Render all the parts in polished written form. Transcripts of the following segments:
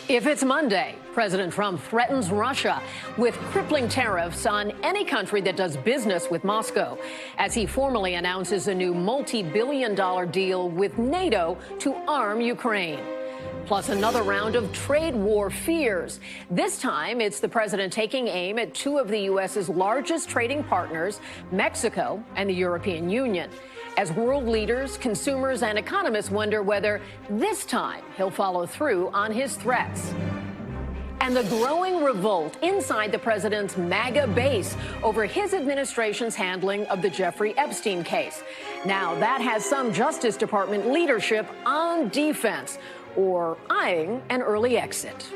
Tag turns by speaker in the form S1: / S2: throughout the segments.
S1: If it's Monday, President Trump threatens Russia with crippling tariffs on any country that does business with Moscow, as he formally announces a new multi-billion-dollar deal with NATO to arm Ukraine. Plus another round of trade war fears. This time, it's the president taking aim at two of the U.S.'s largest trading partners, Mexico and the European Union, as world leaders, consumers, and economists wonder whether this time he'll follow through on his threats. And the growing revolt inside the president's MAGA base over his administration's handling of the Jeffrey Epstein case. Now, that has some Justice Department leadership on defense or eyeing an early exit.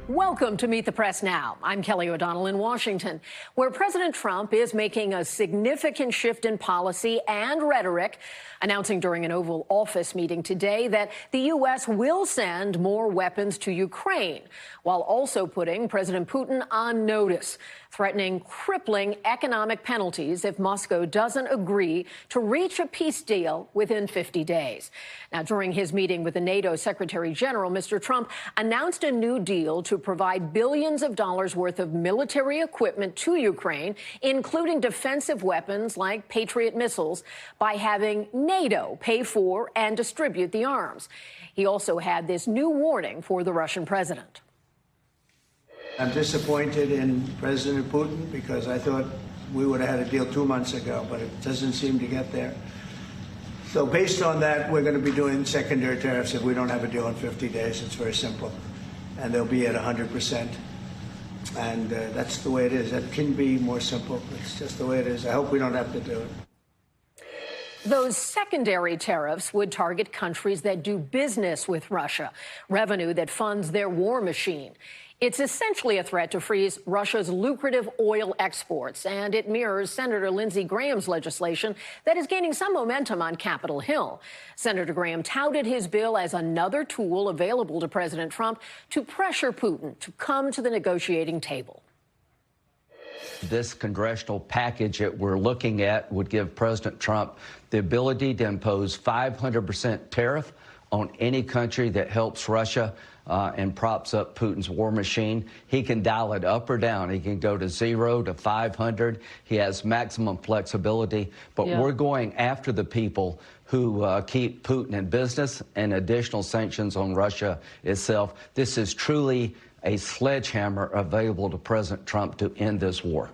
S1: Welcome to Meet the Press Now. I'm Kelly O'Donnell in Washington, where President Trump is making a significant shift in policy and rhetoric, announcing during an Oval Office meeting today that the U.S. will send more weapons to Ukraine, while also putting President Putin on notice, threatening crippling economic penalties if Moscow doesn't agree to reach a peace deal within 50 days. Now, during his meeting with the NATO Secretary General, Mr. Trump announced a new deal to provide billions of dollars worth of military equipment to Ukraine, including defensive weapons like Patriot missiles, by having NATO pay for and distribute the arms. He also had this new warning for the Russian president.
S2: I'm disappointed in President Putin because I thought we would have had a deal 2 months ago, but it doesn't seem to get there. So based on that, we're going to be doing secondary tariffs if we don't have a deal in 50 days. It's very simple. And they'll be at 100%. And that's the way it is. It can be more simple. It's just the way it is. I hope we don't have to do it.
S1: Those secondary tariffs would target countries that do business with Russia, revenue that funds their war machine. It's essentially a threat to freeze Russia's lucrative oil exports, and it mirrors Senator Lindsey Graham's legislation that is gaining some momentum on Capitol Hill. Senator Graham touted his bill as another tool available to President Trump to pressure Putin to come to the negotiating table.
S3: This congressional package that we're looking at would give President Trump the ability to impose 500% tariff on any country that helps Russia and props up Putin's war machine. He can dial it up or down. He can go to 0 to 500. He has maximum flexibility. But we're going after the people who keep Putin in business, and additional sanctions on Russia itself. This is truly a sledgehammer available to President Trump to end this war.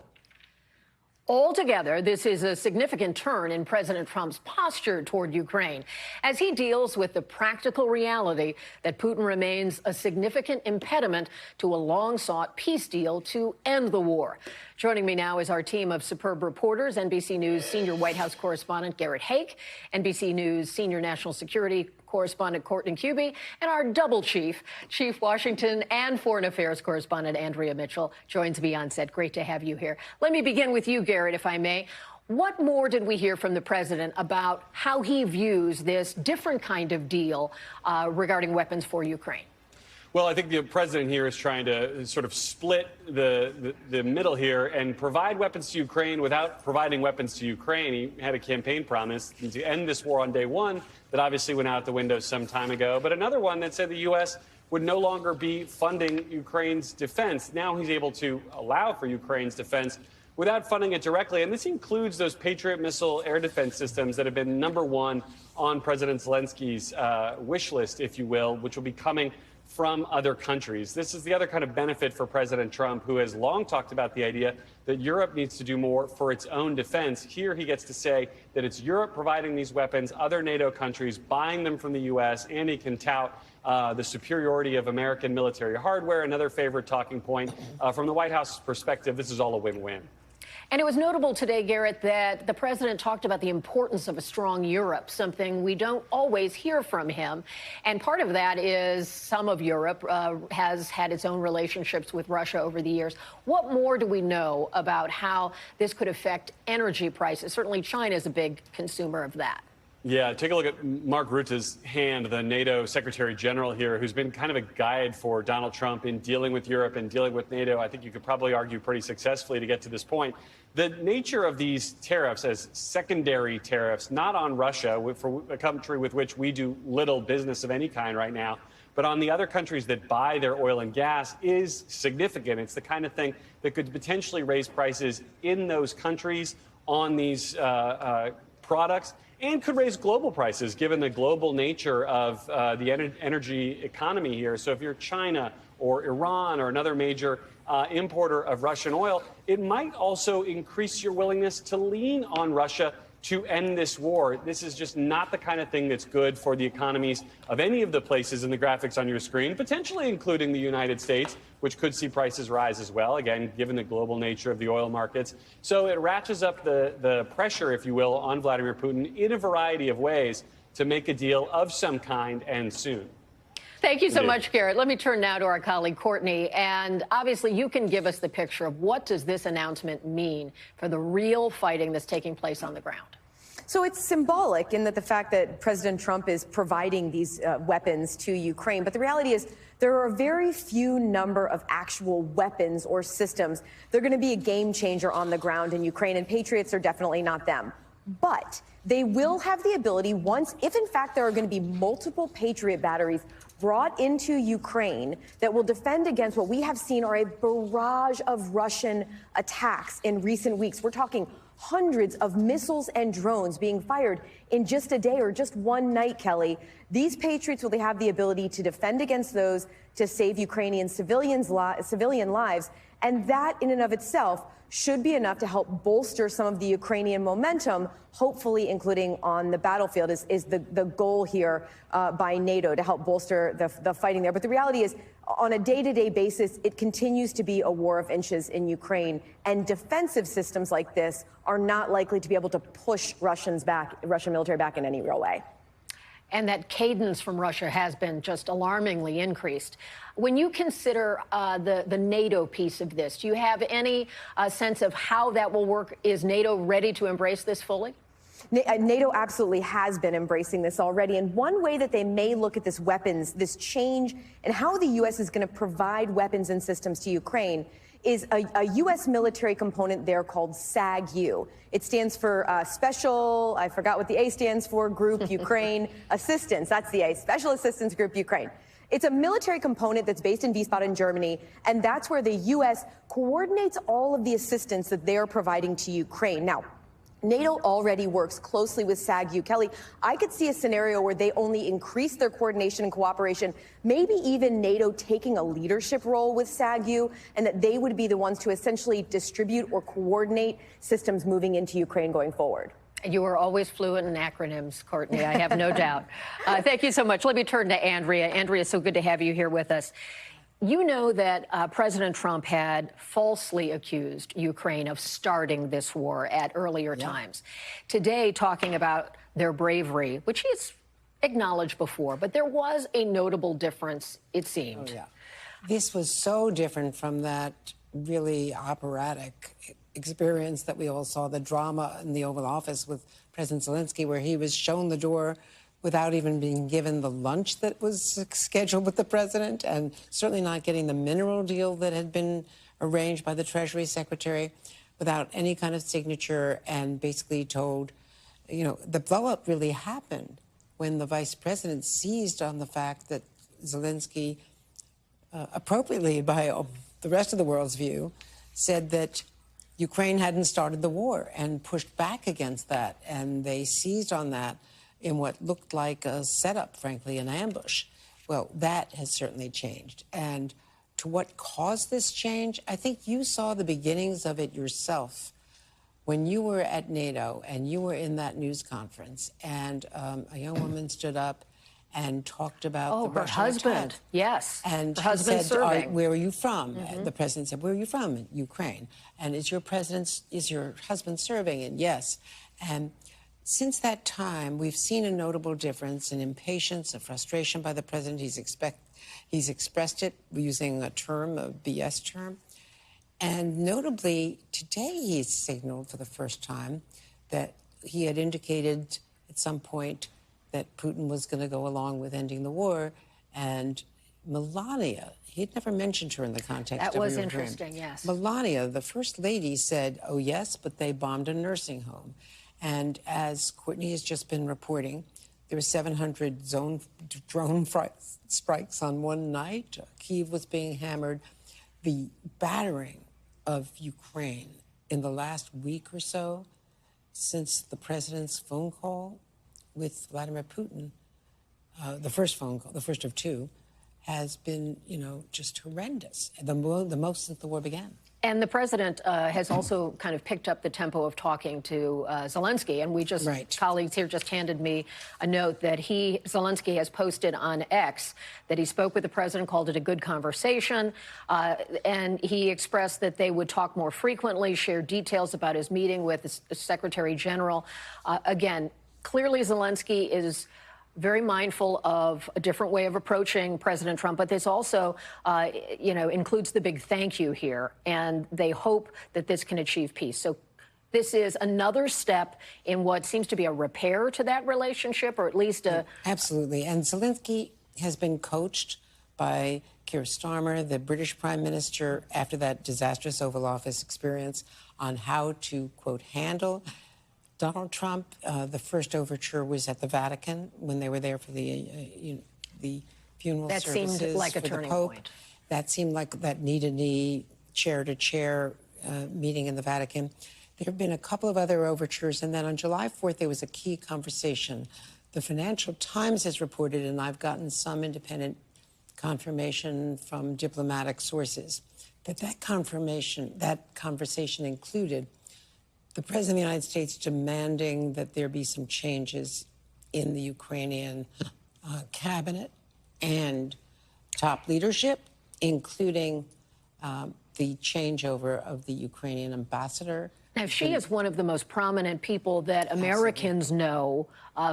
S1: Altogether, this is a significant turn in President Trump's posture toward Ukraine as he deals with the practical reality that Putin remains a significant impediment to a long-sought peace deal to end the war. Joining me now is our team of superb reporters, NBC News senior White House correspondent Garrett Haake, NBC News senior national security correspondent Courtney Cubie, and our double chief Washington and Foreign Affairs correspondent Andrea Mitchell joins me on set. Great to have you here. Let me begin with you, Garrett, if I may. What more did we hear from the president about how he views this different kind of deal regarding weapons for Ukraine?
S4: Well, I think the president here is trying to sort of split the middle here and provide weapons to Ukraine without providing weapons to Ukraine. He had a campaign promise to end this war on day one that obviously went out the window some time ago, but another one that said the U.S. would no longer be funding Ukraine's defense. Now he's able to allow for Ukraine's defense without funding it directly. And this includes those Patriot missile air defense systems that have been #1 on President Zelensky's wish list, if you will, which will be coming from other countries. This is the other kind of benefit for President Trump, who has long talked about the idea that Europe needs to do more for its own defense. Here he gets to say that it's Europe providing these weapons, other NATO countries buying them from the U.S., and he can tout the superiority of American military hardware. Another favorite talking point. From the White House perspective, this is all a win-win.
S1: And it was notable today, Garrett, that the president talked about the importance of a strong Europe, something we don't always hear from him. And part of that is some of Europe has had its own relationships with Russia over the years. What more do we know about how this could affect energy prices? Certainly China is a big consumer of that.
S4: Yeah, take a look at Mark Rutte's hand, the NATO Secretary General here, who's been kind of a guide for Donald Trump in dealing with Europe and dealing with NATO. I think you could probably argue pretty successfully to get to this point. The nature of these tariffs as secondary tariffs, not on Russia, for a country with which we do little business of any kind right now, but on the other countries that buy their oil and gas, is significant. It's the kind of thing that could potentially raise prices in those countries on these products, and could raise global prices given the global nature of the energy economy here. So if you're China or Iran or another major importer of Russian oil, it might also increase your willingness to lean on Russia to end this war. This is just not the kind of thing that's good for the economies of any of the places in the graphics on your screen, potentially including the United States, which could see prices rise as well, again, given the global nature of the oil markets. So it ratchets up the pressure, if you will, on Vladimir Putin in a variety of ways to make a deal of some kind and soon.
S1: Thank you so much, Garrett. Let me turn now to our colleague Courtney. And obviously, you can give us the picture of what does this announcement mean for the real fighting that's taking place on the ground.
S5: So it's symbolic in that the fact that President Trump is providing these weapons to Ukraine. But the reality is there are a very few number of actual weapons or systems. They're going to be a game changer on the ground in Ukraine, and Patriots are definitely not them. But they will have the ability once, if in fact there are going to be multiple Patriot batteries brought into Ukraine that will defend against what we have seen are a barrage of Russian attacks in recent weeks. We're talking hundreds of missiles and drones being fired in just a day or just one night, Kelly. These Patriots will have the ability to defend against those, to save Ukrainian civilian lives. And that in and of itself should be enough to help bolster some of the Ukrainian momentum, hopefully including on the battlefield is the goal here by NATO to help bolster the fighting there. But the reality is, on a day-to-day basis, it continues to be a war of inches in Ukraine, and defensive systems like this are not likely to be able to push Russian military back in any real way.
S1: And that cadence from Russia has been just alarmingly increased. When you consider the NATO piece of this, do you have any sense of how that will work? Is NATO ready to embrace this fully?
S5: NATO absolutely has been embracing this already. And one way that they may look at this change in how the U.S. is going to provide weapons and systems to Ukraine is a U.S. military component there called SAG-U. It stands for Special, I forgot what the A stands for, Group Ukraine Assistance. That's the A, Special Assistance Group Ukraine. It's a military component that's based in Wiesbaden, Germany, and that's where the U.S. coordinates all of the assistance that they're providing to Ukraine. Now, NATO already works closely with SAG-U. Kelly, I could see a scenario where they only increase their coordination and cooperation, maybe even NATO taking a leadership role with SAG-U, and that they would be the ones to essentially distribute or coordinate systems moving into Ukraine going forward.
S1: You are always fluent in acronyms, Courtney, I have no doubt. Thank you so much. Let me turn to Andrea. Andrea, so good to have you here with us. You know that President Trump had falsely accused Ukraine of starting this war at earlier times. Today, talking about their bravery, which he's acknowledged before, but there was a notable difference, it seemed.
S6: Oh, yeah. This was so different from that really operatic experience that we all saw, the drama in the Oval Office with President Zelensky, where he was shown the door without even being given the lunch that was scheduled with the president, and certainly not getting the mineral deal that had been arranged by the Treasury Secretary, without any kind of signature, and basically told, you know, the blow-up really happened when the vice president seized on the fact that Zelensky, appropriately by the rest of the world's view, said that Ukraine hadn't started the war and pushed back against that, and they seized on that in what looked like a setup, frankly, an ambush. Well, that has certainly changed. And to what caused this change, I think you saw the beginnings of it yourself when you were at NATO and you were in that news conference, and a young woman stood up and talked about the Russian
S1: husband
S6: attack.
S1: Yes,
S6: And
S1: her
S6: she
S1: husband
S6: said,
S1: serving.
S6: where are you from? The president said, where are you from? Ukraine. And is your husband serving? And yes. And since that time, we've seen a notable difference in impatience and frustration by the president. He's expressed it using a term, a BS term. And notably, today he's signaled for the first time that he had indicated at some point that Putin was going to go along with ending the war. And Melania, he'd never mentioned her in the context of
S1: that was
S6: Ukraine.
S1: interesting, yes.
S6: Melania, the first lady, said, oh, yes, but they bombed a nursing home. And as Courtney has just been reporting, there were 700 drone strikes on one night. Kyiv was being hammered. The battering of Ukraine in the last week or so, since the president's phone call with Vladimir Putin, the first phone call, the first of two, has been, just horrendous. The most since the war began.
S1: And the president has also kind of picked up the tempo of talking to Zelensky. And we just, colleagues here just handed me a note that Zelensky has posted on X that he spoke with the president, called it a good conversation. And he expressed that they would talk more frequently, share details about his meeting with the Secretary General. Again, clearly Zelensky is very mindful of a different way of approaching President Trump, but this also, includes the big thank you here, and they hope that this can achieve peace. So this is another step in what seems to be a repair to that relationship, or at least a...
S6: Absolutely. And Zelensky has been coached by Keir Starmer, the British Prime Minister, after that disastrous Oval Office experience, on how to, quote, handle Donald Trump. The first overture was at the Vatican when they were there for the funeral services.
S1: That seemed like a turning point.
S6: That seemed like that knee-to-knee, chair-to-chair meeting in the Vatican. There have been a couple of other overtures, and then on July 4th, there was a key conversation. The Financial Times has reported, and I've gotten some independent confirmation from diplomatic sources, that conversation included the President of the United States demanding that there be some changes in the Ukrainian cabinet and top leadership, including the changeover of the Ukrainian ambassador.
S1: Now, she is one of the most prominent people that Americans know,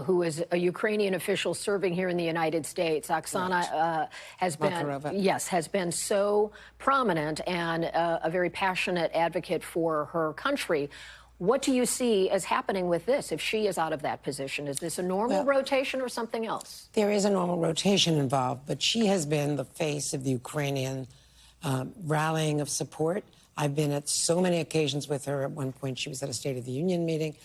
S1: who is a Ukrainian official serving here in the United States. Oksana has been so prominent and a very passionate advocate for her country. What do you see as happening with this if she is out of that position? Is this a normal rotation or something else?
S6: There is a normal rotation involved, but she has been the face of the Ukrainian rallying of support. I've been at so many occasions with her. At one point, she was at a State of the Union meeting,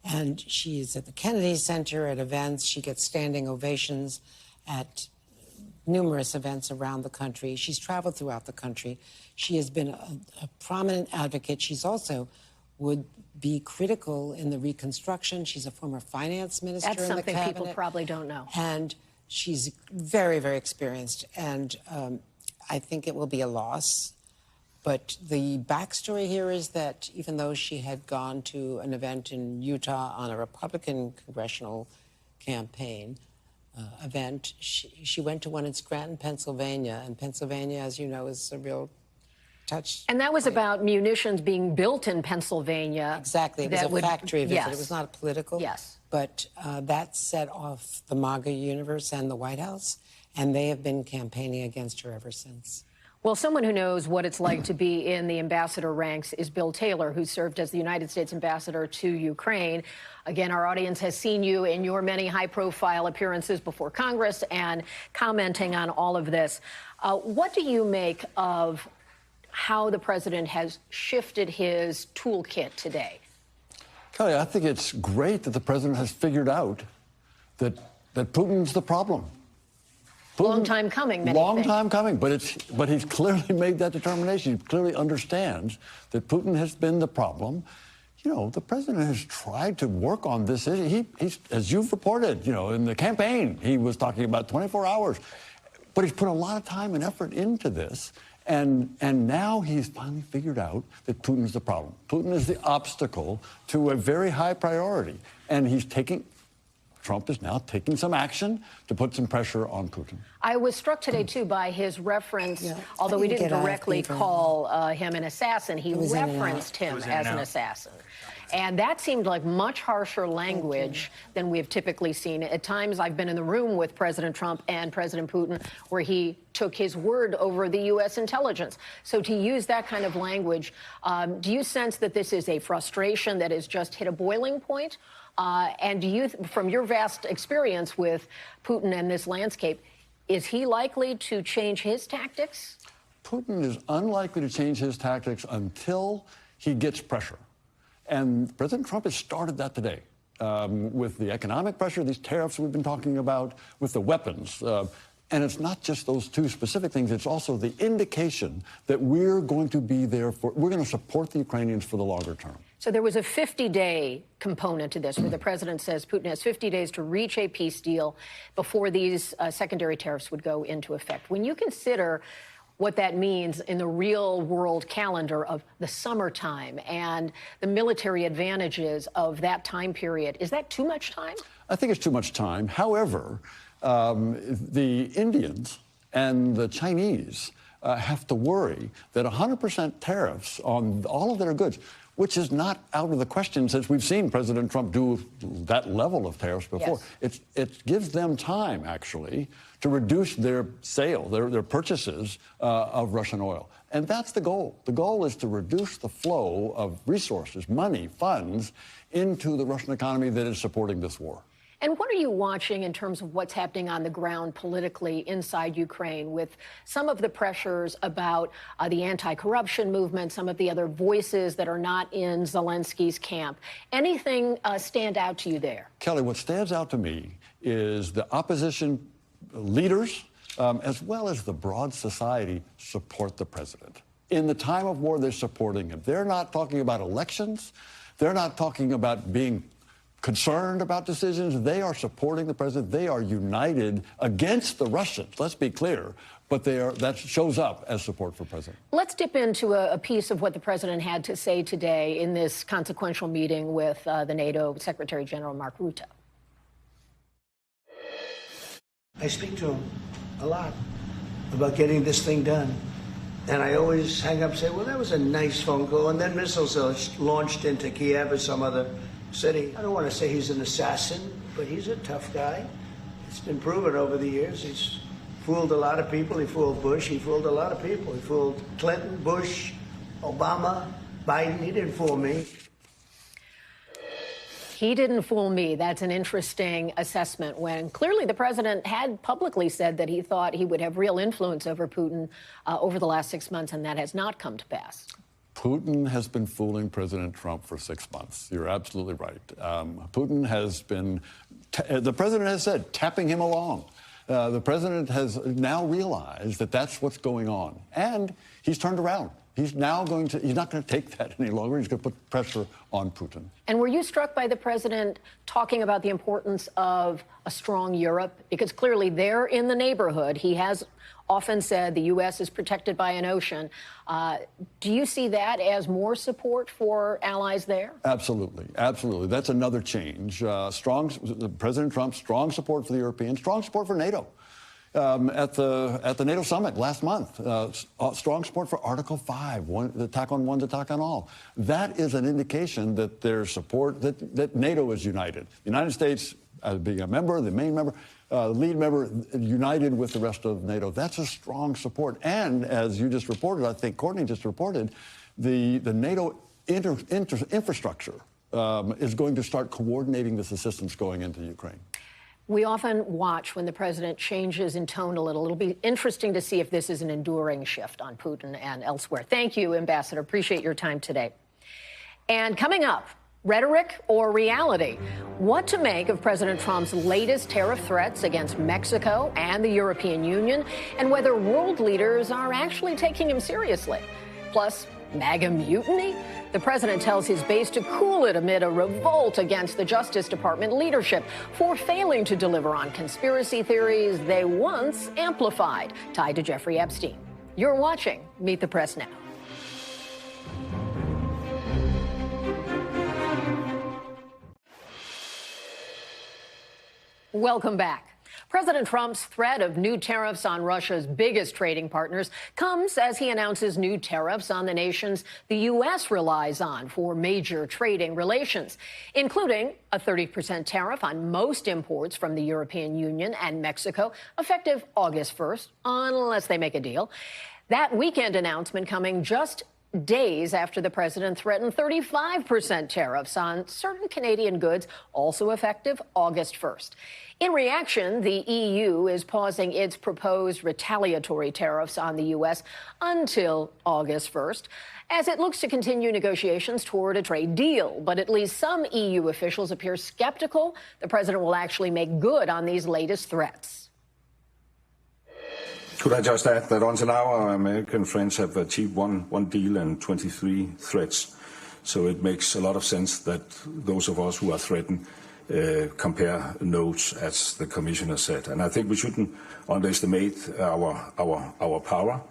S6: and she's at the Kennedy Center at events. She gets standing ovations at numerous events around the country. She's traveled throughout the country. She has been a prominent advocate. She's also would be critical in the reconstruction. She's a former finance minister in the cabinet.
S1: That's something people probably don't know.
S6: And she's very, very experienced. And I think it will be a loss. But the backstory here is that even though she had gone to an event in Utah on a Republican congressional campaign event, she went to one in Scranton, Pennsylvania. And Pennsylvania, as you know, is a real touch.
S1: And that was about munitions being built in Pennsylvania.
S6: Exactly. It was a factory visit. It was not political.
S1: Yes.
S6: But that set off the MAGA universe and the White House, and they have been campaigning against her ever since.
S1: Well, someone who knows what it's like to be in the ambassador ranks is Bill Taylor, who served as the United States ambassador to Ukraine. Again, our audience has seen you in your many high-profile appearances before Congress and commenting on all of this. What do you make of how the president has shifted his toolkit today?
S7: Kelly, I think it's great that the president has figured out that Putin's the problem.
S1: Long time coming, many
S7: Long
S1: think.
S7: time coming, but he's clearly made that determination. He clearly understands that Putin has been the problem. You know, the president has tried to work on this issue. He's, as you've reported, in the campaign, he was talking about 24 hours. But he's put a lot of time and effort into this. And now he's finally figured out that Putin's the problem. Putin is the obstacle to a very high priority. And Trump is now taking some action to put some pressure on Putin.
S1: I was struck today, too, by his reference, although he didn't directly call him an assassin, he referenced him as an assassin. And that seemed like much harsher language than we have typically seen. At times, I've been in the room with President Trump and President Putin where he took his word over the U.S. intelligence. So to use that kind of language, do you sense that this is a frustration that has just hit a boiling point? And do you, from your vast experience with Putin and this landscape, is he likely to change his tactics?
S7: Putin is unlikely to change his tactics until he gets pressure. And President Trump has started that today with the economic pressure, these tariffs we've been talking about, with the weapons. And it's not just those two specific things. It's also the indication that we're going to be there we're going to support the Ukrainians for the longer term.
S1: So there was a 50-day component to this where the president says Putin has 50 days to reach a peace deal before these secondary tariffs would go into effect. When you consider what that means in the real world calendar of the summertime and the military advantages of that time period, is that too much time?
S7: I think it's too much time. However, the Indians and the Chinese have to worry that 100% tariffs on all of their goods, which is not out of the question since we've seen President Trump do that level of tariffs before. Yes. It gives them time, actually, to reduce their sale, their purchases of Russian oil. And that's the goal. The goal is to reduce the flow of resources, money, funds, into the Russian economy that is supporting this war.
S1: And what are you watching in terms of what's happening on the ground politically inside Ukraine with some of the pressures about the anti-corruption movement, some of the other voices that are not in Zelensky's camp? Anything stand out to you there?
S7: Kelly, what stands out to me is the opposition leaders, as well as the broad society, support the president. In the time of war, they're supporting him. They're not talking about elections. They're not talking about being concerned about decisions. They are supporting the president. They are united against the Russians. Let's be clear. But that shows up as support for president.
S1: Let's dip into a piece of what the president had to say today in this consequential meeting with the NATO Secretary General Mark Rutte.
S2: I speak to him a lot about getting this thing done. And I always hang up and say, well, that was a nice phone call. And then missiles are launched into Kiev or some other city. I don't want to say he's an assassin, but he's a tough guy. It's been proven over the years. He's fooled a lot of people. He fooled Bush. He fooled a lot of people. He fooled Clinton, Bush, Obama, Biden. He didn't fool me.
S1: He didn't fool me. That's an interesting assessment when clearly the president had publicly said that he thought he would have real influence over Putin over the last 6 months, and that has not come to pass.
S7: Putin has been fooling President Trump for 6 months. You're absolutely right. Putin has been, the president has said, tapping him along. The president has now realized that that's what's going on. And he's turned around. He's now he's not going to take that any longer. He's going to put pressure on Putin.
S1: And were you struck by the president talking about the importance of a strong Europe? Because clearly they're in the neighborhood. He has often said the U.S. is protected by an ocean. Do you see that as more support for allies there?
S7: Absolutely. Absolutely. That's another change. President Trump's strong support for the Europeans, strong support for NATO. At the NATO summit last month, strong support for Article 5, the attack on one, attack on all. That is an indication that there's support, that NATO is united. The United States, being a member, the main member, lead member, united with the rest of NATO. That's a strong support. And as you just reported, I think Courtney just reported, the NATO infrastructure is going to start coordinating this assistance going into Ukraine.
S1: We often watch when the president changes in tone a little. It'll be interesting to see if this is an enduring shift on Putin and elsewhere. Thank you, Ambassador. Appreciate your time today. And coming up, rhetoric or reality? What to make of President Trump's latest tariff threats against Mexico and the European Union, and whether world leaders are actually taking him seriously. Plus, MAGA mutiny? The president tells his base to cool it amid a revolt against the Justice Department leadership for failing to deliver on conspiracy theories they once amplified, tied to Jeffrey Epstein. You're watching Meet the Press Now. Welcome back. President Trump's threat of new tariffs on Russia's biggest trading partners comes as he announces new tariffs on the nations the U.S. relies on for major trading relations, including a 30% tariff on most imports from the European Union and Mexico, effective August 1st, unless they make a deal. That weekend announcement coming just days after the president threatened 35% tariffs on certain Canadian goods, also effective August 1st. In reaction, the EU is pausing its proposed retaliatory tariffs on the U.S. until August 1st, as it looks to continue negotiations toward a trade deal. But at least some EU officials appear skeptical the president will actually make good on these latest threats.
S8: Could I just add that until now, our American friends have achieved one deal and 23 threats. So it makes a lot of sense that those of us who are threatened compare notes, as the commissioner said. And I think we shouldn't underestimate our power.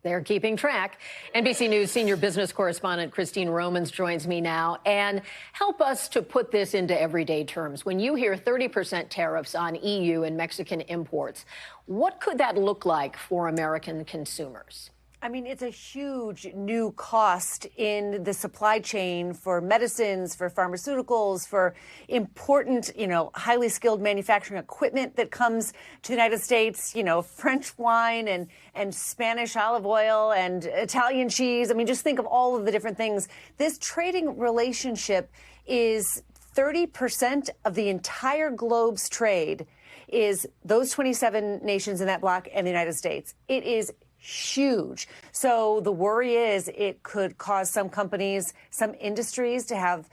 S1: They're keeping track. NBC News senior business correspondent Christine Romans joins me now. And help us to put this into everyday terms. When you hear 30% tariffs on EU and Mexican imports, what could that look like for American consumers?
S9: I mean, it's a huge new cost in the supply chain for medicines, for pharmaceuticals, for important, highly skilled manufacturing equipment that comes to the United States, French wine and Spanish olive oil and Italian cheese. I mean, just think of all of the different things. This trading relationship is 30% of the entire globe's trade is those 27 nations in that bloc and the United States. It is huge. So the worry is it could cause some companies, some industries to have,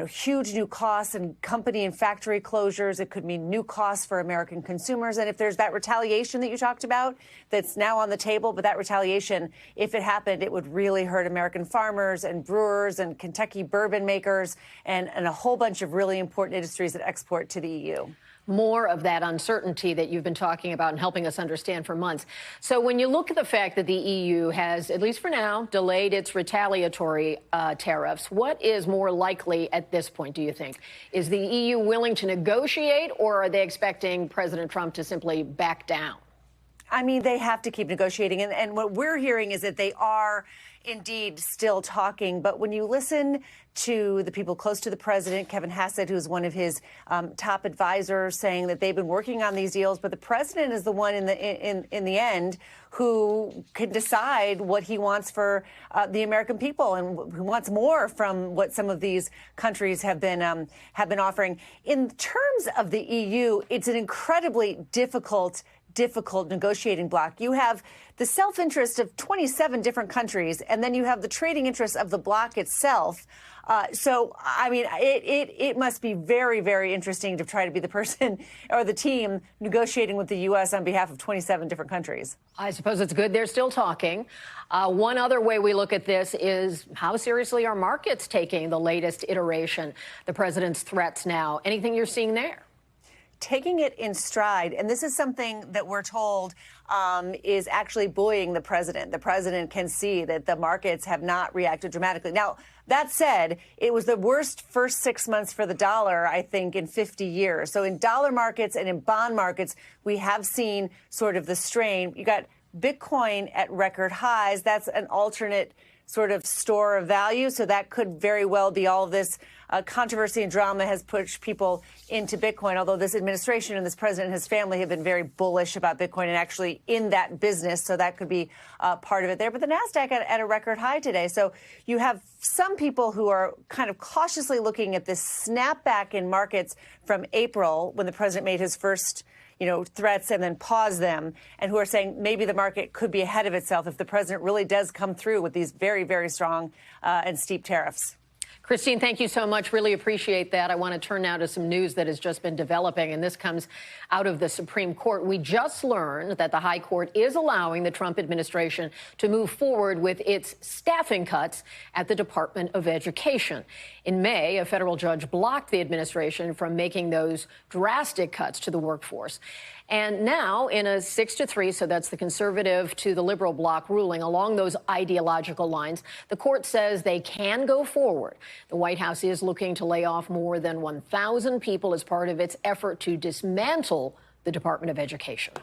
S9: huge new costs and company and factory closures. It could mean new costs for American consumers. And if there's that retaliation that you talked about that's now on the table, but that retaliation, if it happened, it would really hurt American farmers and brewers and Kentucky bourbon makers and a whole bunch of really important industries that export to the EU.
S1: More of that uncertainty that you've been talking about and helping us understand for months. So when you look at the fact that the EU has, at least for now, delayed its retaliatory tariffs, what is more likely at this point, do you think? Is the EU willing to negotiate, or are they expecting President Trump to simply back down?
S9: I mean, they have to keep negotiating. And what we're hearing is that they are indeed still talking. But when you listen to the people close to the president, Kevin Hassett, who's one of his top advisors, saying that they've been working on these deals, but the president is the one in the end who can decide what he wants for the American people and who wants more from what some of these countries have been offering. In terms of the EU, it's an incredibly difficult negotiating bloc. You have the self-interest of 27 different countries, and then you have the trading interests of the bloc itself. So, I mean, it must be very, very interesting to try to be the person or the team negotiating with the U.S. on behalf of 27 different countries.
S1: I suppose it's good they're still talking. One other way we look at this is how seriously are markets taking the latest iteration, the president's threats now? Anything you're seeing there?
S9: Taking it in stride. And this is something that we're told is actually buoying the president. The president can see that the markets have not reacted dramatically. Now, that said, it was the worst first 6 months for the dollar, I think, in 50 years. So in dollar markets and in bond markets, we have seen sort of the strain. You got Bitcoin at record highs. That's an alternate sort of store of value. So that could very well be all of this controversy and drama has pushed people into Bitcoin, although this administration and this president and his family have been very bullish about Bitcoin and actually in that business. So that could be part of it there. But the NASDAQ at a record high today. So you have some people who are kind of cautiously looking at this snapback in markets from April when the president made his first threats and then pause them, and who are saying maybe the market could be ahead of itself if the president really does come through with these very, very strong and steep tariffs.
S1: Christine, thank you so much. Really appreciate that. I want to turn now to some news that has just been developing, and this comes out of the Supreme Court. We just learned that the High Court is allowing the Trump administration to move forward with its staffing cuts at the Department of Education. In May, a federal judge blocked the administration from making those drastic cuts to the workforce. And now, in a 6-3, so that's the conservative to the liberal bloc ruling along those ideological lines, the court says they can go forward. The White House is looking to lay off more than 1,000 people as part of its effort to dismantle the Department of Education.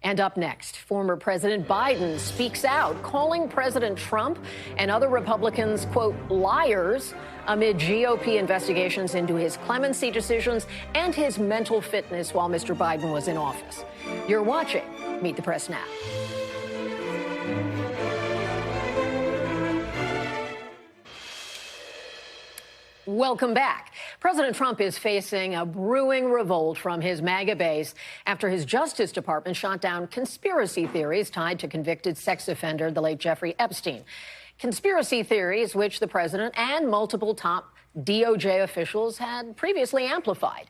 S1: And up next, former President Biden speaks out, calling President Trump and other Republicans, quote, liars, amid GOP investigations into his clemency decisions and his mental fitness while Mr. Biden was in office. You're watching Meet the Press Now. Welcome back. President Trump is facing a brewing revolt from his MAGA base after his Justice Department shot down conspiracy theories tied to convicted sex offender, the late Jeffrey Epstein. Conspiracy theories which the president and multiple top DOJ officials had previously amplified.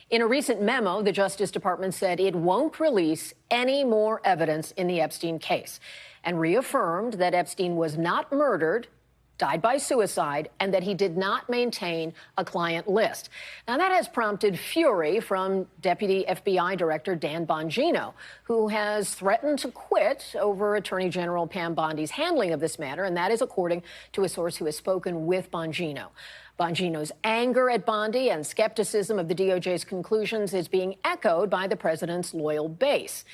S1: In a recent memo, the Justice Department said it won't release any more evidence in the Epstein case and reaffirmed that Epstein was not murdered, died by suicide, and that he did not maintain a client list. Now, that has prompted fury from Deputy FBI Director Dan Bongino, who has threatened to quit over Attorney General Pam Bondi's handling of this matter, and that is according to a source who has spoken with Bongino. Bongino's anger at Bondi and skepticism of the DOJ's conclusions is being echoed by the president's loyal base.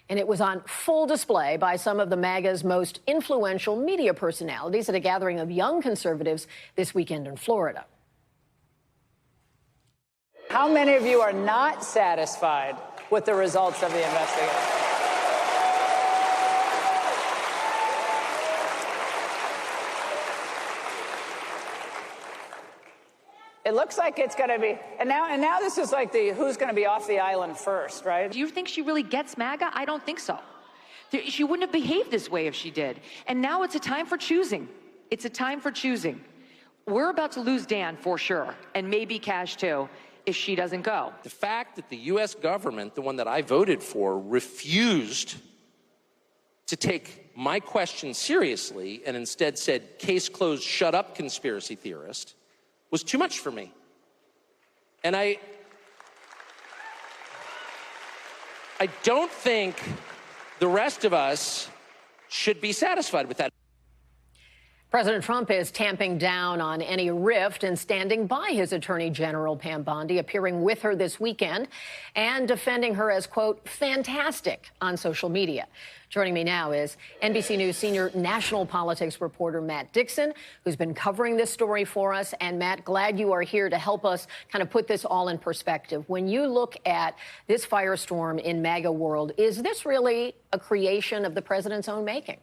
S1: And it was on full display by some of the MAGA's most influential media personalities at a gathering of young conservatives this weekend in Florida.
S10: How many of you are not satisfied with the results of the investigation? It looks like it's going to be, and now this is like the who's going to be off the island first, right?
S11: Do you think she really gets MAGA? I don't think so. She wouldn't have behaved this way if she did. And now it's a time for choosing. It's a time for choosing. We're about to lose Dan for sure, and maybe Cash too, if she doesn't go.
S12: The fact that the U.S. government, the one that I voted for, refused to take my question seriously and instead said, case closed, shut up, conspiracy theorist, was too much for me. And I don't think the rest of us should be satisfied with that.
S1: President Trump is tamping down on any rift and standing by his Attorney General Pam Bondi, appearing with her this weekend and defending her as, quote, fantastic on social media. Joining me now is NBC News senior national politics reporter Matt Dixon, who's been covering this story for us. And Matt, glad you are here to help us kind of put this all in perspective. When you look at this firestorm in MAGA world, is this really a creation of the president's own making?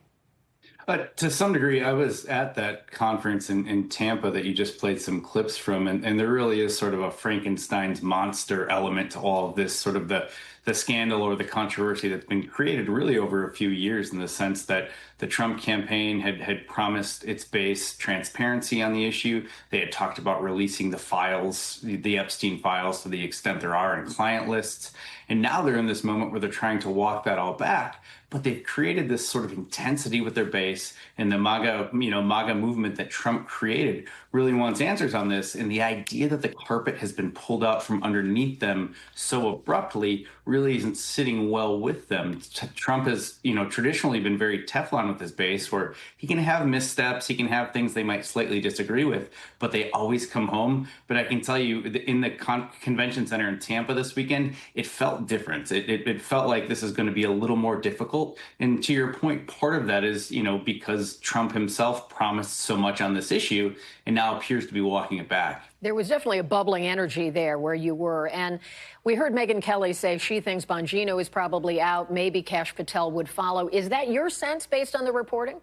S13: To some degree, I was at that conference in Tampa that you just played some clips from, and there really is sort of a Frankenstein's monster element to all of this, sort of the scandal or the controversy that's been created really over a few years, in the sense that the Trump campaign had promised its base transparency on the issue. They had talked about releasing the files, the Epstein files, to the extent there are in client lists. And now they're in this moment where they're trying to walk that all back. But they've created this sort of intensity with their base, and the MAGA movement that Trump created really wants answers on this. And the idea that the carpet has been pulled out from underneath them so abruptly really isn't sitting well with them. Trump has, traditionally been very Teflon with his base, where he can have missteps, he can have things they might slightly disagree with, but they always come home. But I can tell you, in the convention center in Tampa this weekend, it felt different. It felt like this is going to be a little more difficult. And to your point, part of that is, because Trump himself promised so much on this issue and now appears to be walking it back.
S1: There was definitely a bubbling energy there where you were. And we heard Megyn Kelly say she thinks Bongino is probably out. Maybe Kash Patel would follow. Is that your sense based on the reporting?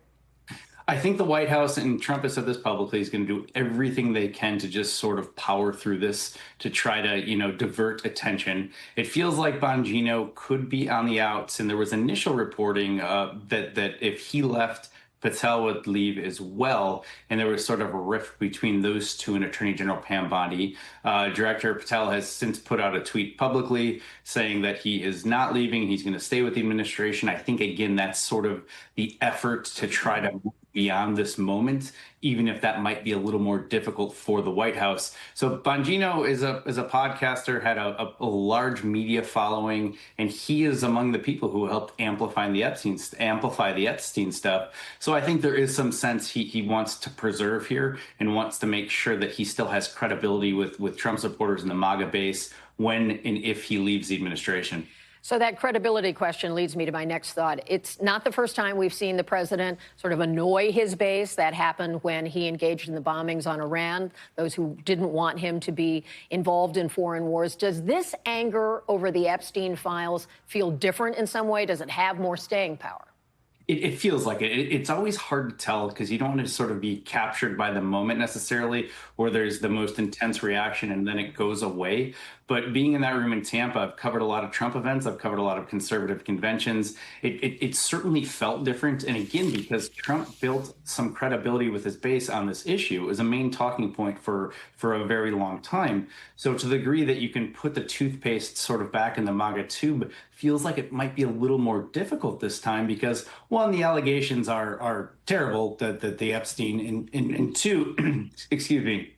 S13: I think the White House, and Trump has said this publicly, is going to do everything they can to just sort of power through this, to try to, divert attention. It feels like Bongino could be on the outs, and there was initial reporting that if he left, Patel would leave as well, and there was sort of a rift between those two and Attorney General Pam Bondi. Director Patel has since put out a tweet publicly saying that he is not leaving, he's going to stay with the administration. I think, again, that's sort of the effort to try to move beyond this moment, even if that might be a little more difficult for the White House. So Bongino is a podcaster, had a large media following, and he is among the people who helped amplify the Epstein stuff. So I think there is some sense he wants to preserve here and wants to make sure that he still has credibility with Trump supporters in the MAGA base when and if he leaves the administration.
S1: So that credibility question leads me to my next thought. It's not the first time we've seen the president sort of annoy his base. That happened when he engaged in the bombings on Iran, those who didn't want him to be involved in foreign wars. Does this anger over the Epstein files feel different in some way? Does it have more staying power?
S13: It feels like it. It's always hard to tell because you don't want to sort of be captured by the moment necessarily, where there's the most intense reaction and then it goes away. But being in that room in Tampa, I've covered a lot of Trump events. I've covered a lot of conservative conventions. It certainly felt different. And again, because Trump built some credibility with his base on this issue, it was a main talking point for a very long time. So to the degree that you can put the toothpaste sort of back in the MAGA tube, feels like it might be a little more difficult this time because, one, the allegations are terrible, that the Epstein, and two, excuse me,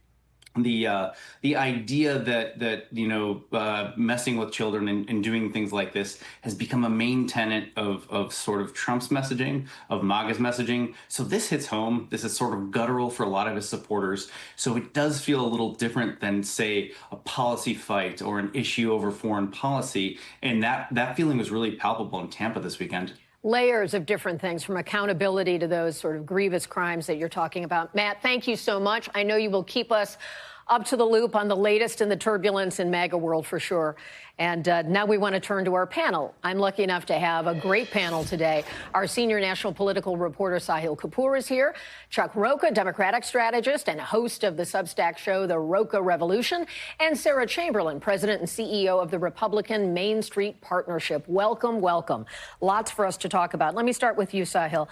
S13: the idea that messing with children and doing things like this has become a main tenet of sort of Trump's messaging, of MAGA's messaging. So this hits home. This is sort of guttural for a lot of his supporters. So it does feel a little different than, say, a policy fight or an issue over foreign policy. And that feeling was really palpable in Tampa this weekend.
S1: Layers of different things, from accountability to those sort of grievous crimes that you're talking about. Matt, thank you so much. I know you will keep us up to the loop on the latest in the turbulence in MAGA world for sure. And now we want to turn to our panel. I'm lucky enough to have a great panel today. Our senior national political reporter, Sahil Kapoor, is here. Chuck Rocha, Democratic strategist and host of the Substack show, The Rocha Revolution. And Sarah Chamberlain, president and CEO of the Republican Main Street Partnership. Welcome, welcome. Lots for us to talk about. Let me start with you, Sahil.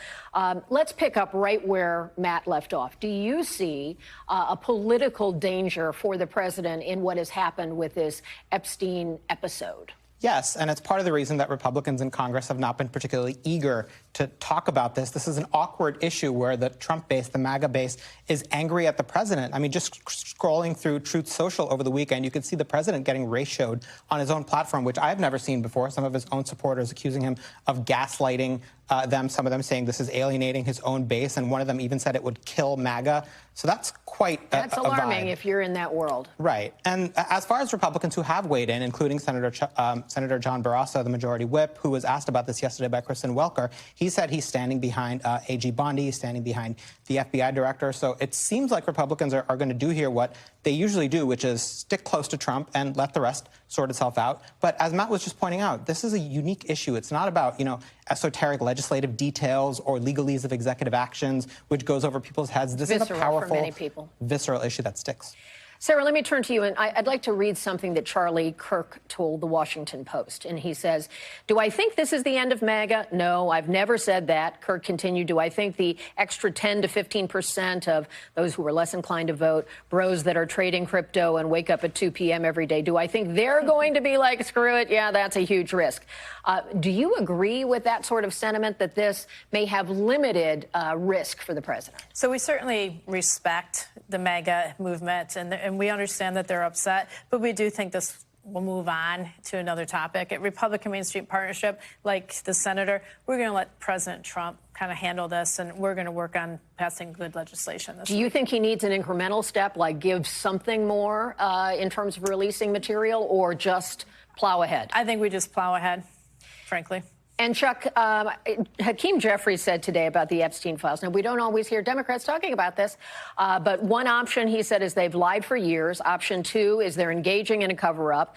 S1: Let's pick up right where Matt left off. Do you see a political danger for the president in what has happened with this Epstein episode?
S14: Yes, and it's part of the reason that Republicans in Congress have not been particularly eager to talk about this. This is an awkward issue where the Trump base, the MAGA base, is angry at the president. I mean, just scrolling through Truth Social over the weekend, you could see the president getting ratioed on his own platform, which I've never seen before. Some of his own supporters accusing him of gaslighting them, some of them saying this is alienating his own base, and one of them even said it would kill MAGA. So that's quite
S1: That's
S14: a
S1: alarming
S14: vibe.
S1: if you're in that world.
S14: Right. And as far as Republicans who have weighed in, including Senator John Barrasso, the majority whip, who was asked about this yesterday by Kristen Welker, he said he's standing behind AG Bondi, he's standing behind the FBI director. So it seems like Republicans are going to do here what they usually do, which is stick close to Trump and let the rest sort itself out. But as Matt was just pointing out, this is a unique issue. It's not about, esoteric legislative details or legalese of executive actions, which goes over people's heads. This is a powerful,
S1: for many people.
S14: Visceral issue that sticks.
S1: Sarah, let me turn to you, and I'd like to read something that Charlie Kirk told the Washington Post. And he says, "Do I think this is the end of MAGA? No, I've never said that." Kirk continued, "Do I think the extra 10 to 15% of those who are less inclined to vote, bros that are trading crypto and wake up at 2 p.m. every day, do I think they're going to be like, screw it? Yeah, that's a huge risk." Do you agree with that sort of sentiment, that this may have limited risk for the president?
S15: So we certainly respect the MAGA movement, and we understand that they're upset, but we do think this will move on to another topic. At Republican Main Street Partnership, like the senator, we're going to let President Trump kind of handle this, and we're going to work on passing good legislation this
S1: Do you think he needs an incremental step, like give something more in terms of releasing material, or just plow ahead?
S15: I think we just plow ahead, frankly.
S1: And Chuck, Hakeem Jeffries said today about the Epstein files. Now, we don't always hear Democrats talking about this, but one option, he said, is they've lied for years. Option two is they're engaging in a cover-up.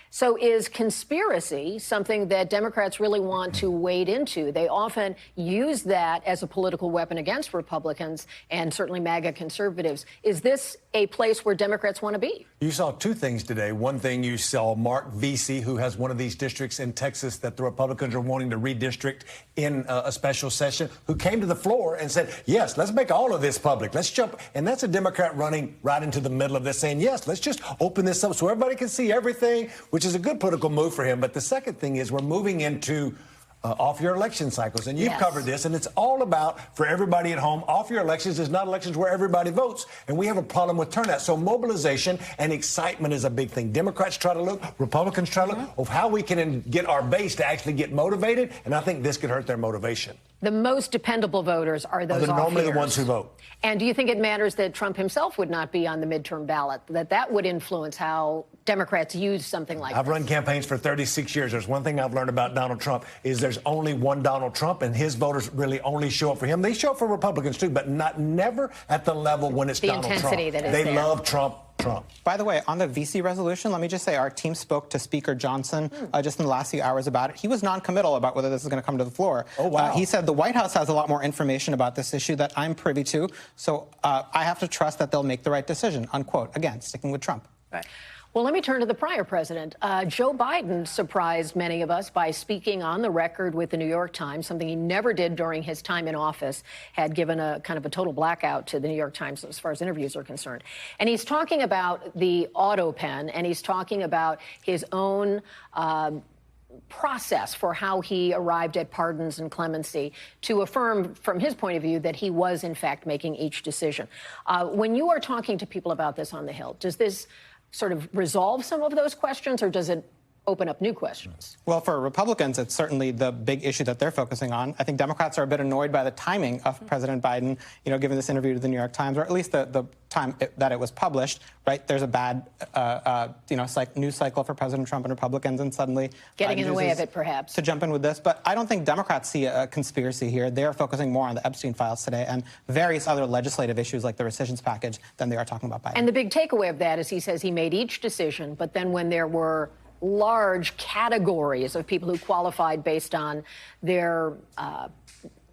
S1: So is conspiracy something that Democrats really want to wade into? They often use that as a political weapon against Republicans and certainly MAGA conservatives. Is this a place where Democrats want to be?
S16: You saw two things today. One thing, you saw Mark Vesey, who has one of these districts in Texas that the Republicans are wanting to redistrict in a special session, who came to the floor and said, yes, let's make all of this public. Let's jump. And that's a Democrat running right into the middle of this, saying, yes, let's just open this up so everybody can see everything, which is a good political move for him. But the second thing is we're moving into off your election cycles. And you've covered this, and it's all about, for everybody at home, off your elections is not elections where everybody votes. And we have a problem with turnout. So mobilization and excitement is a big thing. Democrats try to look, Republicans try to look of how we can get our base to actually get motivated. And I think this could hurt their motivation.
S1: The most dependable voters are those
S16: They're normally
S1: off-years.
S16: the ones who vote.
S1: And do you think it matters that Trump himself would not be on the midterm ballot, that would influence how Democrats use something like
S16: I've run campaigns for 36 years. There's one thing I've learned about Donald Trump is there's only one Donald Trump, and his voters really only show up for him. They show up for Republicans, too, but never at the level when it's
S1: the
S16: Donald
S1: intensity
S16: Trump.
S1: That is
S16: they
S1: there.
S16: love Trump. Trump.
S14: By the way, on the VC resolution, let me just say our team spoke to Speaker Johnson just in the last few hours about it. He was non-committal about whether this is going to come to the floor.
S16: Oh, wow.
S14: He said the White House has a lot more information about this issue that I'm privy to, so I have to trust that they'll make the right decision, unquote. Again, sticking with Trump.
S1: Right. Well, let me turn to the prior president. Joe Biden surprised many of us by speaking on the record with the New York Times, something he never did during his time in office, had given a kind of a total blackout to the New York Times as far as interviews are concerned. And he's talking about the auto pen, and he's talking about his own process for how he arrived at pardons and clemency to affirm from his point of view that he was, in fact, making each decision. When you are talking to people about this on the Hill, does this sort of resolve some of those questions, or does it open up new questions?
S14: Well, for Republicans, it's certainly the big issue that they're focusing on. I think Democrats are a bit annoyed by the timing of President Biden, given this interview to the New York Times, or at least the time that it was published, right? There's a bad, news cycle for President Trump and Republicans, and suddenly
S1: getting in the way of it, perhaps.
S14: To jump in with this, but I don't think Democrats see a conspiracy here. They're focusing more on the Epstein files today and various other legislative issues like the rescissions package than they are talking about Biden.
S1: And the big takeaway of that is he says he made each decision, but then when there were large categories of people who qualified based on their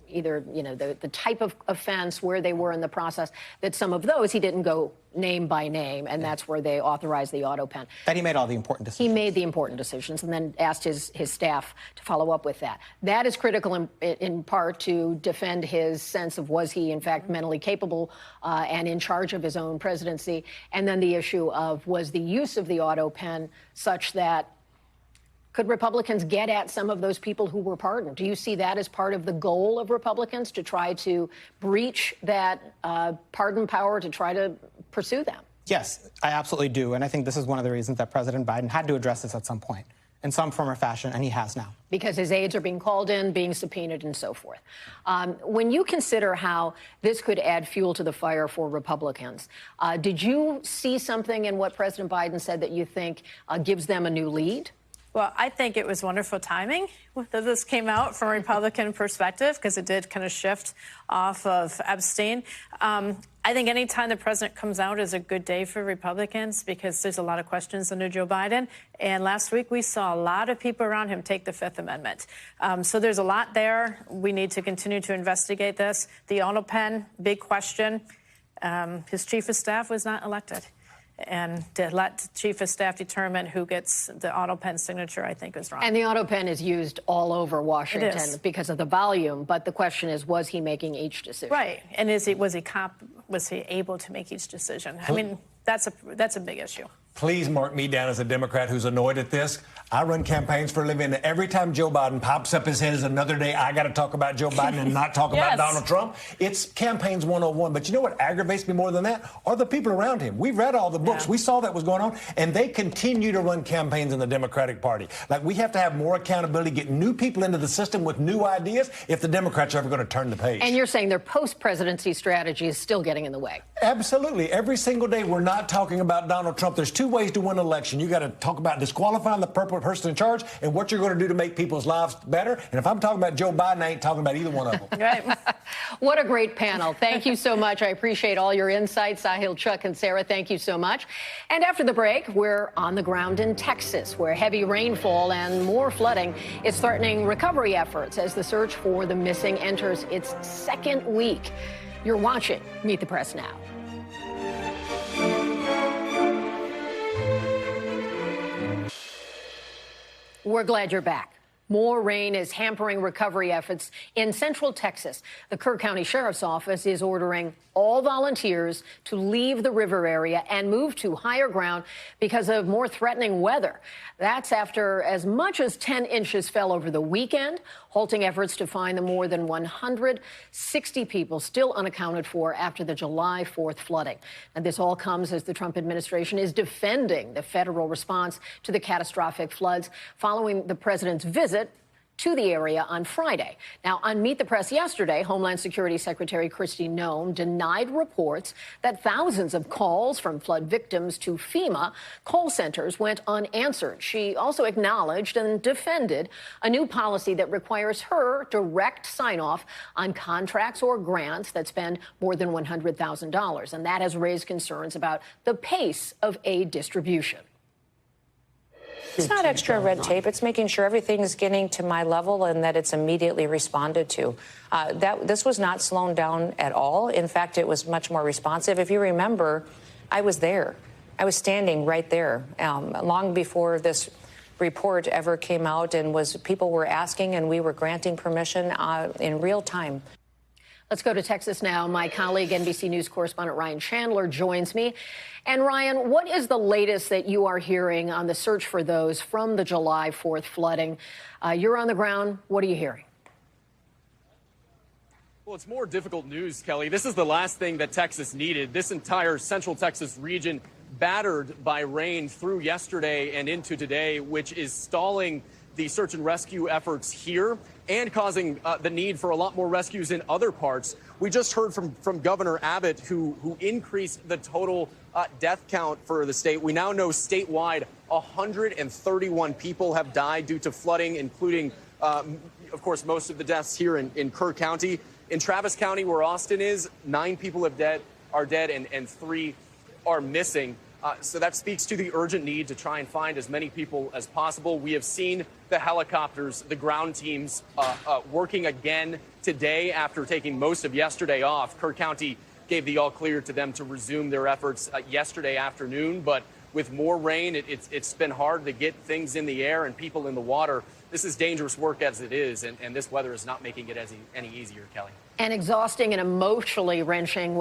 S1: either, the type of offense, where they were in the process, that some of those he didn't go name by name, and that's where they authorized the auto pen.
S14: That he made all the important decisions.
S1: He made the important decisions and then asked his staff to follow up with that. That is critical in part to defend his sense of was he, in fact, mentally capable and in charge of his own presidency. And then the issue of was the use of the auto pen such that could Republicans get at some of those people who were pardoned? Do you see that as part of the goal of Republicans, to try to breach that pardon power, to try to pursue them?
S14: Yes, I absolutely do. And I think this is one of the reasons that President Biden had to address this at some point, in some form or fashion, and he has now.
S1: Because his aides are being called in, being subpoenaed, and so forth. When you consider how this could add fuel to the fire for Republicans, did you see something in what President Biden said that you think gives them a new lead?
S15: Well, I think it was wonderful timing that this came out from a Republican perspective, because it did kind of shift off of Epstein. I think any time the president comes out is a good day for Republicans, because there's a lot of questions under Joe Biden. And last week we saw a lot of people around him take the Fifth Amendment. So there's a lot there. We need to continue to investigate this. The auto pen, big question. His chief of staff was not elected. And to let the chief of staff determine who gets the auto pen signature, I think, is wrong.
S1: And the auto pen is used all over Washington because of the volume. But the question is, was he making each decision?
S15: Right. And was he able to make each decision? I mean, that's a big issue.
S16: Please mark me down as a Democrat who's annoyed at this. I run campaigns for a living, and every time Joe Biden pops up his head as another day, I got to talk about Joe Biden and not talk about Donald Trump. It's campaigns 101. But you know what aggravates me more than that? Are the people around him. We read all the books. We saw that was going on, and they continue to run campaigns in the Democratic Party. Like, we have to have more accountability, get new people into the system with new ideas if the Democrats are ever going to turn the page.
S1: And you're saying their post-presidency strategy is still getting in the way?
S16: Absolutely. Every single day we're not talking about Donald Trump. There's two ways to win an election. You got to talk about disqualifying the person in charge and what you're going to do to make people's lives better. And if I'm talking about Joe Biden, I ain't talking about either one of them.
S1: Right. What a great panel. Thank you so much. I appreciate all your insights. Sahil, Chuck, and Sarah, thank you so much. And after the break, we're on the ground in Texas, where heavy rainfall and more flooding is threatening recovery efforts as the search for the missing enters its second week. You're watching Meet the Press Now. We're glad you're back. More rain is hampering recovery efforts in central Texas. The Kerr County Sheriff's Office is ordering all volunteers to leave the river area and move to higher ground because of more threatening weather. That's after as much as 10 inches fell over the weekend, halting efforts to find the more than 160 people still unaccounted for after the July 4th flooding. And this all comes as the Trump administration is defending the federal response to the catastrophic floods following the president's visit to the area on Friday. Now, on Meet the Press yesterday, Homeland Security Secretary Kristi Noem denied reports that thousands of calls from flood victims to FEMA call centers went unanswered. She also acknowledged and defended a new policy that requires her direct sign-off on contracts or grants that spend more than $100,000. And that has raised concerns about the pace of aid distribution.
S17: It's not extra red tape. It's making sure everything is getting to my level and that it's immediately responded to. This was not slowed down at all. In fact, it was much more responsive. If you remember, I was there. I was standing right there long before this report ever came out, and people were asking, and we were granting permission in real time.
S1: Let's go to Texas now. My colleague, NBC News correspondent Ryan Chandler, joins me. And Ryan, what is the latest that you are hearing on the search for those from the July 4th flooding? You're on the ground. What are you hearing?
S18: Well, it's more difficult news, Kelly. This is the last thing that Texas needed. This entire central Texas region battered by rain through yesterday and into today, which is stalling the search and rescue efforts here and causing the need for a lot more rescues in other parts. We just heard from Governor Abbott, who increased the total death count for the state. We now know statewide 131 people have died due to flooding, including, of course, most of the deaths here in Kerr County. In Travis County, where Austin is, 9 people are dead and 3 are missing. So that speaks to the urgent need to try and find as many people as possible. We have seen the helicopters, the ground teams working again today after taking most of yesterday off. Kerr County gave the all clear to them to resume their efforts yesterday afternoon. But with more rain, it's been hard to get things in the air and people in the water. This is dangerous work as it is, and this weather is not making it any easier, Kelly.
S1: And exhausting and emotionally wrenching,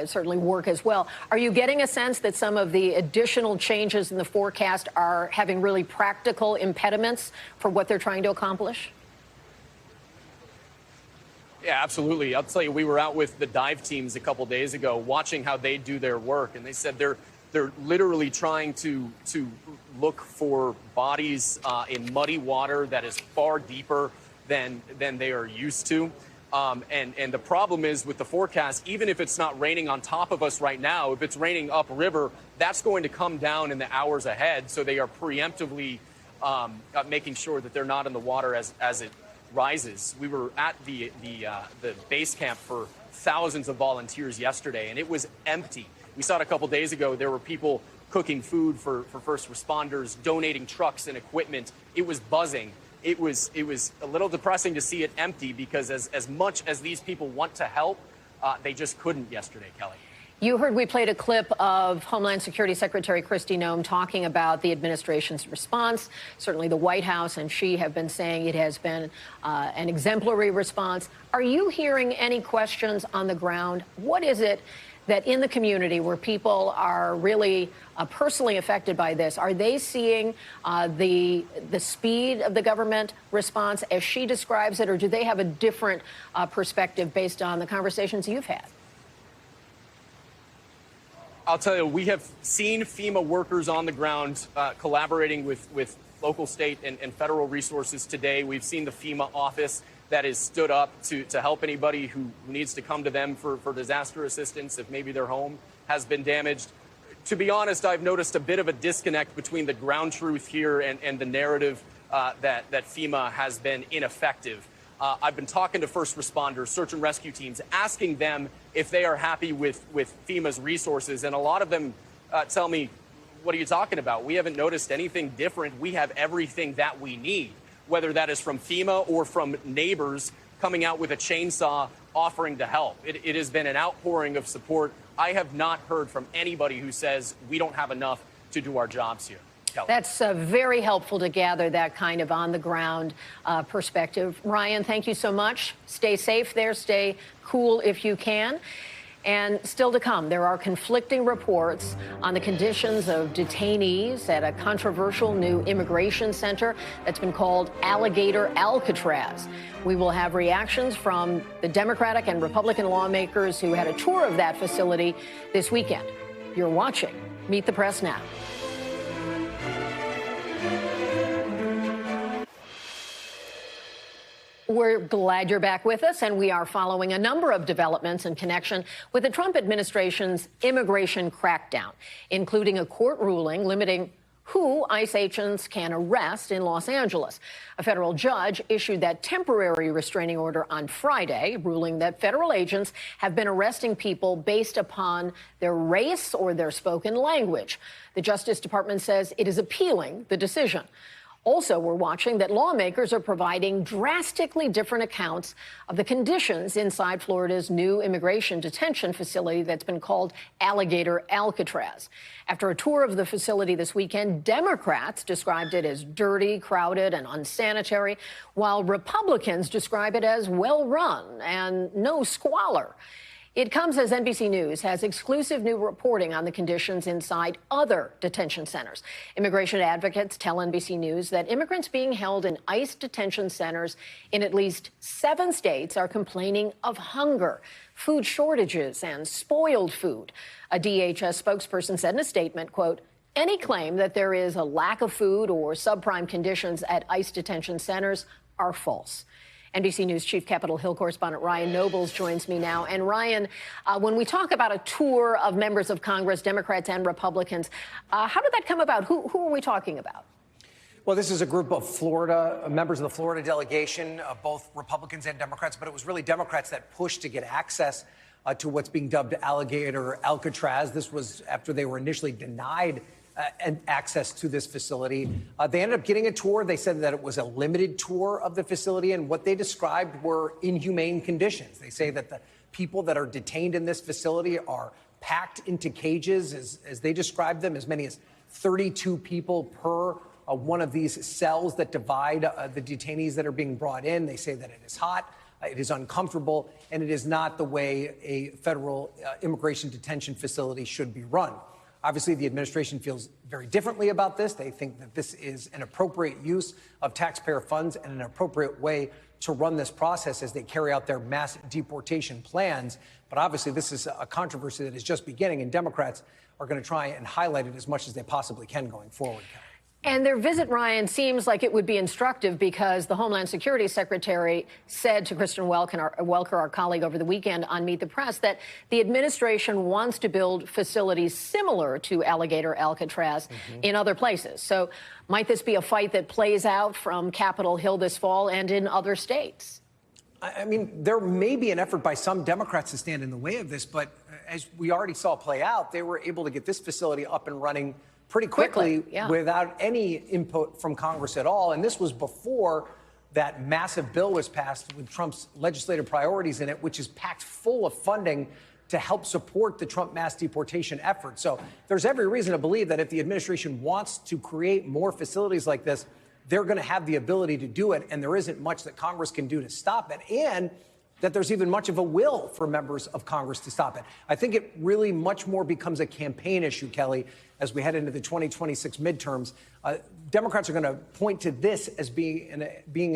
S1: certainly work as well. Are you getting a sense that some of the additional changes in the forecast are having really practical impediments for what they're trying to accomplish?
S18: Yeah, absolutely. I'll tell you, we were out with the dive teams a couple days ago watching how they do their work, and they said they're literally trying to look for bodies in muddy water that is far deeper than they are used to. And the problem is with the forecast, even if it's not raining on top of us right now, if it's raining upriver, that's going to come down in the hours ahead. So they are preemptively making sure that they're not in the water as it rises. We were at the base camp for thousands of volunteers yesterday, and it was empty. We saw it a couple days ago. There were people cooking food for first responders, donating trucks and equipment. It was buzzing. It was a little depressing to see it empty because as much as these people want to help, they just couldn't yesterday, Kelly.
S1: You heard we played a clip of Homeland Security Secretary Kristi Noem talking about the administration's response. Certainly the White House and she have been saying it has been an exemplary response. Are you hearing any questions on the ground? What is it that in the community where people are really personally affected by this, are they seeing the speed of the government response as she describes it, or do they have a different perspective based on the conversations you've had?
S18: I'll tell you, we have seen FEMA workers on the ground collaborating with local, state, and federal resources today. We've seen the FEMA office that is stood up to help anybody who needs to come to them for disaster assistance if maybe their home has been damaged. To be honest, I've noticed a bit of a disconnect between the ground truth here and the narrative that FEMA has been ineffective. I've been talking to first responders, search and rescue teams, asking them if they are happy with FEMA's resources. And a lot of them tell me, what are you talking about? We haven't noticed anything different. We have everything that we need, whether that is from FEMA or from neighbors coming out with a chainsaw offering to help. It has been an outpouring of support. I have not heard from anybody who says we don't have enough to do our jobs here. Kelly.
S1: That's very helpful to gather that kind of on-the-ground perspective. Ryan, thank you so much. Stay safe there. Stay cool if you can. And still to come, there are conflicting reports on the conditions of detainees at a controversial new immigration center that's been called Alligator Alcatraz. We will have reactions from the Democratic and Republican lawmakers who had a tour of that facility this weekend. You're watching Meet the Press Now. We're glad you're back with us, and we are following a number of developments in connection with the Trump administration's immigration crackdown, including a court ruling limiting who ICE agents can arrest in Los Angeles. A federal judge issued that temporary restraining order on Friday, ruling that federal agents have been arresting people based upon their race or their spoken language. The Justice Department says it is appealing the decision. Also, we're watching that lawmakers are providing drastically different accounts of the conditions inside Florida's new immigration detention facility that's been called Alligator Alcatraz. After a tour of the facility this weekend, Democrats described it as dirty, crowded, and unsanitary, while Republicans describe it as well-run and no squalor. It comes as NBC News has exclusive new reporting on the conditions inside other detention centers. Immigration advocates tell NBC News that immigrants being held in ICE detention centers in at least 7 states are complaining of hunger, food shortages, and spoiled food. A DHS spokesperson said in a statement, quote, "Any claim that there is a lack of food or subprime conditions at ICE detention centers are false." NBC News Chief Capitol Hill correspondent Ryan Nobles joins me now. And Ryan, when we talk about a tour of members of Congress, Democrats and Republicans, how did that come about? Who are we talking about?
S19: Well, this is a group of Florida members of the Florida delegation, both Republicans and Democrats, but it was really Democrats that pushed to get access to what's being dubbed Alligator Alcatraz. This was after they were initially denied access to this facility. They ended up getting a tour. They said that it was a limited tour of the facility, and what they described were inhumane conditions. They say that the people that are detained in this facility are packed into cages, as they described them, as many as 32 people per one of these cells that divide the detainees that are being brought in. They say that it is hot, it is uncomfortable, and it is not the way a federal immigration detention facility should be run. Obviously, the administration feels very differently about this. They think that this is an appropriate use of taxpayer funds and an appropriate way to run this process as they carry out their mass deportation plans. But obviously, this is a controversy that is just beginning, and Democrats are going to try and highlight it as much as they possibly can going forward.
S1: And their visit, Ryan, seems like it would be instructive because the Homeland Security Secretary said to Kristen Welker, our colleague, over the weekend on Meet the Press, that the administration wants to build facilities similar to Alligator Alcatraz in other places. So might this be a fight that plays out from Capitol Hill this fall and in other states?
S19: I mean, there may be an effort by some Democrats to stand in the way of this, but as we already saw play out, they were able to get this facility up and running pretty quickly without any input from Congress at all. And this was before that massive bill was passed with Trump's legislative priorities in it, which is packed full of funding to help support the Trump mass deportation effort. So there's every reason to believe that if the administration wants to create more facilities like this, they're going to have the ability to do it. And there isn't much that Congress can do to stop it. And that there's even much of a will for members of Congress to stop it. I think it really much more becomes a campaign issue, Kelly, as we head into the 2026 midterms. Democrats are going to point to this as being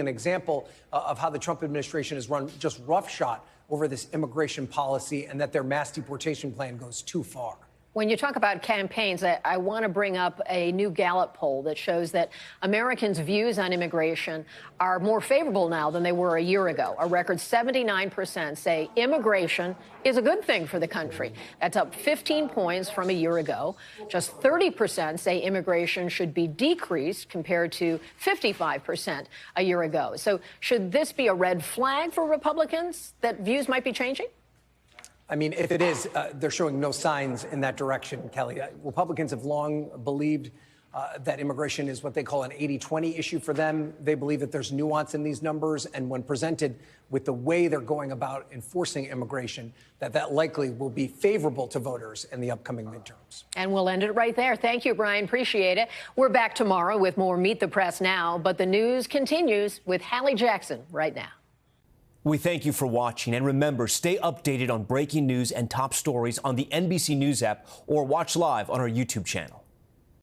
S19: an example of how the Trump administration has run just roughshod over this immigration policy and that their mass deportation plan goes too far.
S1: When you talk about campaigns, I want to bring up a new Gallup poll that shows that Americans' views on immigration are more favorable now than they were a year ago. A record 79% say immigration is a good thing for the country. That's up 15 points from a year ago. Just 30% say immigration should be decreased compared to 55% a year ago. So should this be a red flag for Republicans that views might be changing?
S19: I mean, if it is, they're showing no signs in that direction, Kelly. Republicans have long believed that immigration is what they call an 80-20 issue for them. They believe that there's nuance in these numbers. And when presented with the way they're going about enforcing immigration, that likely will be favorable to voters in the upcoming midterms.
S1: And we'll end it right there. Thank you, Brian. Appreciate it. We're back tomorrow with more Meet the Press Now. But the news continues with Hallie Jackson right now.
S20: We thank you for watching, and remember, stay updated on breaking news and top stories on the NBC News app or watch live on our YouTube channel.